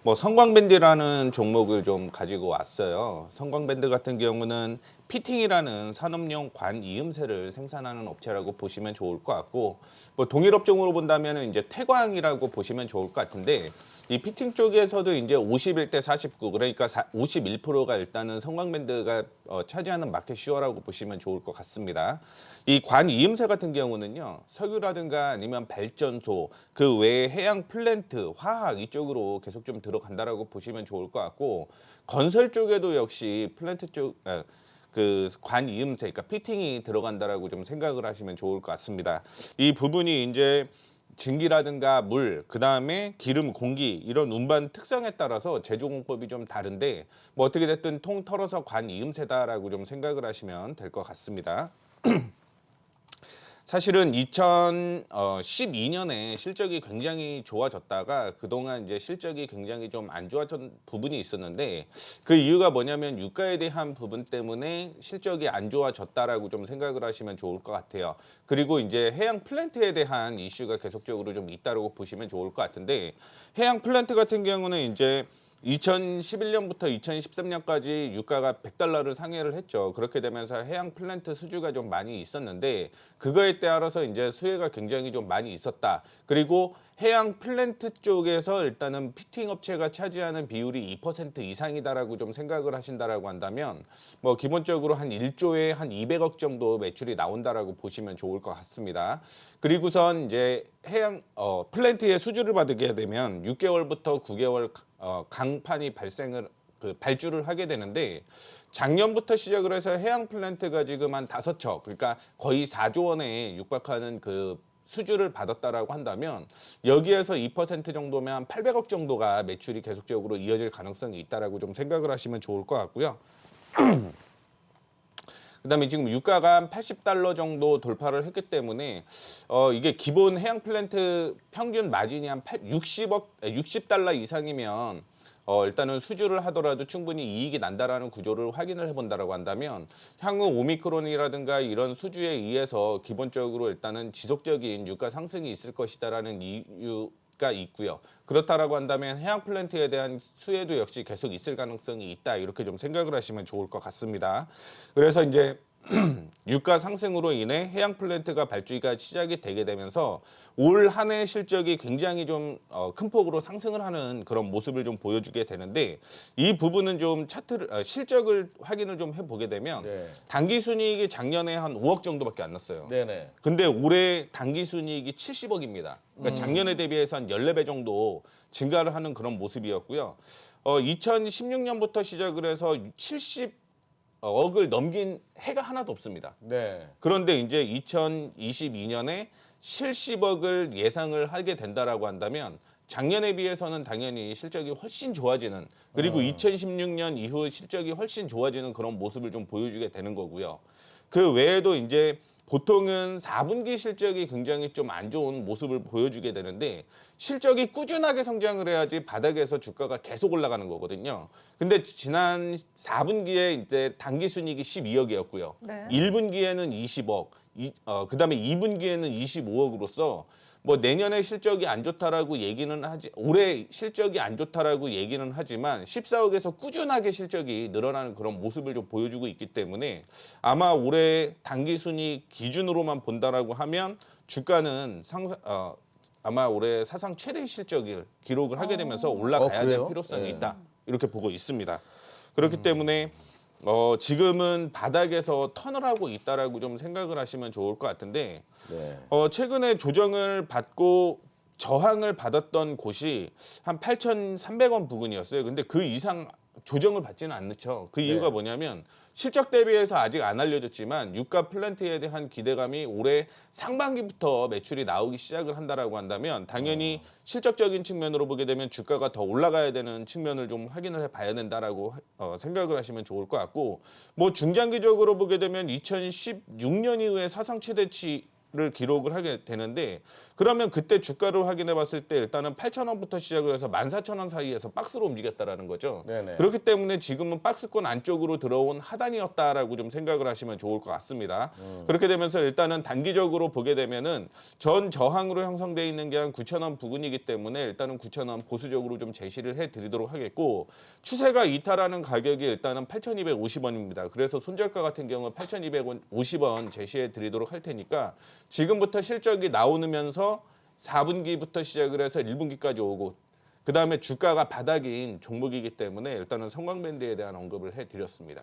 뭐 성광밴드라는 종목을 좀 가지고 왔어요. 성광밴드 같은 경우는 피팅이라는 산업용 관 이음새를 생산하는 업체라고 보시면 좋을 것 같고, 뭐 동일 업종으로 본다면 이제 태광이라고 보시면 좋을 것 같은데, 이 피팅 쪽에서도 이제 51대 49, 그러니까 51%가 일단은 성광밴드가 차지하는 마켓 슈어라고 보시면 좋을 것 같습니다. 이 관 이음새 같은 경우는요, 석유라든가 아니면 발전소, 그 외에 해양 플랜트, 화학 이쪽으로 계속 좀 들어간다라고 보시면 좋을 것 같고, 건설 쪽에도 역시 플랜트 쪽, 그 관 이음새, 그러니까 피팅이 들어간다라고 좀 생각을 하시면 좋을 것 같습니다. 이 부분이 이제 증기라든가 물, 그 다음에 기름, 공기 이런 운반 특성에 따라서 제조공법이 좀 다른데, 뭐 어떻게 됐든 통 털어서 관 이음새다라고 좀 생각을 하시면 될 것 같습니다. 사실은 2012년에 실적이 굉장히 좋아졌다가 그동안 이제 실적이 굉장히 좀 안 좋았던 부분이 있었는데, 그 이유가 뭐냐면 유가에 대한 부분 때문에 실적이 안 좋아졌다라고 좀 생각을 하시면 좋을 것 같아요. 그리고 이제 해양 플랜트에 대한 이슈가 계속적으로 좀 있다고 보시면 좋을 것 같은데, 해양 플랜트 같은 경우는 이제 2011년부터 2013년까지 유가가 100달러를 상회를 했죠. 그렇게 되면서 해양 플랜트 수주가 좀 많이 있었는데, 그거에 따라서 이제 수혜가 굉장히 좀 많이 있었다. 그리고 해양 플랜트 쪽에서 일단은 피팅 업체가 차지하는 비율이 2% 이상이다라고 좀 생각을 하신다라고 한다면, 뭐 기본적으로 한 1조에 한 200억 정도 매출이 나온다라고 보시면 좋을 것 같습니다. 그리고선 이제 해양 플랜트에 수주를 받게 되면 6개월부터 9개월 강판이 발주를 하게 되는데, 작년부터 시작을 해서 해양 플랜트가 지금 한 5척, 그러니까 거의 4조 원에 육박하는 그 수주를 받았다라고 한다면, 여기에서 2% 정도면 한 800억 정도가 매출이 계속적으로 이어질 가능성이 있다라고 좀 생각을 하시면 좋을 것 같고요. 그다음에 지금 유가가 한 80달러 정도 돌파를 했기 때문에 이게 기본 해양 플랜트 평균 마진이 한 60달러 이상이면 일단은 수주를 하더라도 충분히 이익이 난다라는 구조를 확인을 해본다라고 한다면, 향후 오미크론이라든가 이런 수주에 의해서 기본적으로 일단은 지속적인 유가 상승이 있을 것이다라는 이유가 있고요. 그렇다라고 한다면 해양 플랜트에 대한 수혜도 역시 계속 있을 가능성이 있다, 이렇게 좀 생각을 하시면 좋을 것 같습니다. 그래서 이제 유가 상승으로 인해 해양 플랜트가 발주가 시작이 되게 되면서 올 한 해 실적이 굉장히 좀 큰 폭으로 상승을 하는 그런 모습을 좀 보여주게 되는데, 이 부분은 좀 차트를 실적을 확인을 좀 해보게 되면, 네. 당기 순이익이 작년에 한 5억 정도밖에 안 났어요. 네네. 근데 올해 당기 순이익이 70억입니다. 그러니까 작년에 대비해서 한 14배 정도 증가를 하는 그런 모습이었고요. 2016년부터 시작을 해서 70억을 넘긴 해가 하나도 없습니다. 네. 그런데 이제 2022년에 70억을 예상을 하게 된다라고 한다면, 작년에 비해서는 당연히 실적이 훨씬 좋아지는, 그리고 2016년 이후 실적이 훨씬 좋아지는 그런 모습을 좀 보여주게 되는 거고요. 그 외에도 이제 보통은 4분기 실적이 굉장히 좀 안 좋은 모습을 보여주게 되는데, 실적이 꾸준하게 성장을 해야지 바닥에서 주가가 계속 올라가는 거거든요. 근데 지난 4분기에 이제 당기순이익이 12억이었고요. 네. 1분기에는 20억, 그다음에 2분기에는 25억으로서 뭐 내년에 실적이 안 좋다라고 얘기는 올해 실적이 안 좋다라고 얘기는 하지만 14억에서 꾸준하게 실적이 늘어나는 그런 모습을 좀 보여주고 있기 때문에, 아마 올해 당기순이익 기준으로만 본다라고 하면 주가는 아마 올해 사상 최대 실적을 기록을 하게 되면서 올라가야 될 그래요? 필요성이 네. 있다, 이렇게 보고 있습니다. 그렇기 때문에 지금은 바닥에서 턴을 하고 있다라고 좀 생각을 하시면 좋을 것 같은데, 네. 최근에 조정을 받고 저항을 받았던 곳이 한 8,300원 부근이었어요. 근데 그 이상 조정을 받지는 않죠. 그 이유가 네. 뭐냐면, 실적 대비해서 아직 안 알려졌지만 유가 플랜트에 대한 기대감이 올해 상반기부터 매출이 나오기 시작을 한다라고 한다면, 당연히 실적적인 측면으로 보게 되면 주가가 더 올라가야 되는 측면을 좀 확인을 해봐야 된다라고 생각을 하시면 좋을 것 같고, 뭐 중장기적으로 보게 되면 2016년 이후에 사상 최대치 를 기록을 하게 되는데 그러면 그때 주가를 확인해 봤을 때 일단은 8,000원부터 시작을 해서 14,000원 사이에서 박스로 움직였다라는 거죠. 네네. 그렇기 때문에 지금은 박스권 안쪽으로 들어온 하단이었다라고 좀 생각을 하시면 좋을 것 같습니다. 그렇게 되면서 일단은 단기적으로 보게 되면은 전 저항으로 형성돼 있는 게 한 9,000원 부근이기 때문에 일단은 9,000원 보수적으로 좀 제시를 해 드리도록 하겠고 추세가 이탈하는 가격이 일단은 8,250원입니다. 그래서 손절가 같은 경우는 8,250원 제시해 드리도록 할 테니까 지금부터 실적이 나오면서 4분기부터 시작을 해서 1분기까지 오고 그다음에 주가가 바닥인 종목이기 때문에 일단은 성광밴드에 대한 언급을 해드렸습니다.